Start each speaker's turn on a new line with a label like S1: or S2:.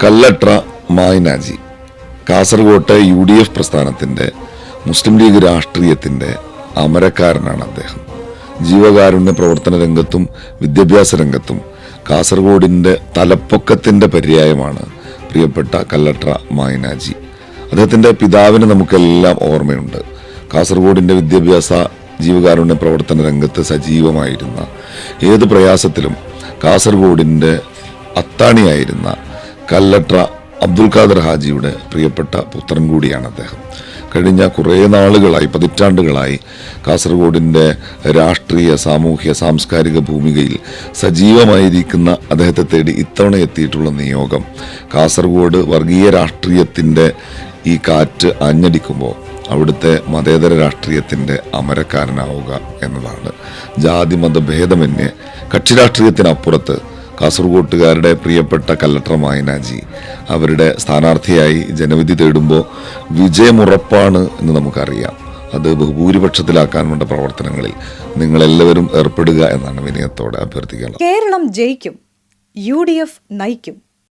S1: Kallatra മായിനാജി കാസർഗോട്ടെ UDF പ്രസ്ഥാനത്തിൻ്റെ മുസ്ലിം league രാഷ്ട്രീയത്തിൻ്റെ അമരക്കാരനാണ് അദ്ദേഹം. ജീവകാരുണ്യ പ്രവർത്തന രംഗത്തും വിദ്യാഭ്യാസ രംഗത്തും കാസർഗോഡിൻ്റെ തലപ്പൊക്കത്തിൻ്റെ പര്യായമാണ് പ്രിയപ്പെട്ട കല്ലട്ര മായിനാജി. അദ്ദേഹത്തിൻ്റെ പിതാവിന് നമുക്കെല്ലാം ഓർമ്മയുണ്ട്. കാസർഗോഡിൻ്റെ വിദ്യാഭ്യാസ ജീവകാരുണ്യ പ്രവർത്തന രംഗത്ത് സജീവമായിരുന്ന, ഏത് പ്രയാസത്തിലും കാസർഗോഡിൻ്റെ അത്താണിയായിരുന്ന കല്ലട്ര അബ്ദുൽ ഖാദർ ഹാജിയുടെ പ്രിയപ്പെട്ട പുത്രൻ കൂടിയാണ് അദ്ദേഹം. കഴിഞ്ഞ കുറേ നാളുകളായി, പതിറ്റാണ്ടുകളായി കാസർഗോഡിൻ്റെ രാഷ്ട്രീയ, സാമൂഹ്യ, സാംസ്കാരിക ഭൂമികയിൽ സജീവമായിരിക്കുന്ന അദ്ദേഹത്തെ തേടി ഇത്തവണ എത്തിയിട്ടുള്ള നിയോഗം കാസർഗോഡ് വർഗീയ രാഷ്ട്രീയത്തിൻ്റെ ഈ കാറ്റ് ആഞ്ഞടിക്കുമ്പോൾ അവിടുത്തെ മതേതര രാഷ്ട്രീയത്തിൻ്റെ അമരക്കാരനാവുക എന്നതാണ്. ജാതി മത ഭേദമന്യേ കക്ഷി രാഷ്ട്രീയത്തിനപ്പുറത്ത് കാസർഗോട്ടുകാരുടെ പ്രിയപ്പെട്ട കല്ലട്ര മായിനാജി അവരുടെ സ്ഥാനാർത്ഥിയായി ജനവിധി തേടുമ്പോൾ വിജയമുറപ്പാണ് എന്ന് നമുക്കറിയാം. അത് ബഹുഭൂരിപക്ഷത്തിലാക്കാനുള്ള പ്രവർത്തനങ്ങളിൽ നിങ്ങളെല്ലാവരും ഏർപ്പെടുക എന്നാണ് വിനയത്തോടെ അഭ്യർത്ഥിക്കുന്നത്.
S2: കേരളം ജയിക്കും, UDF നയിക്കും.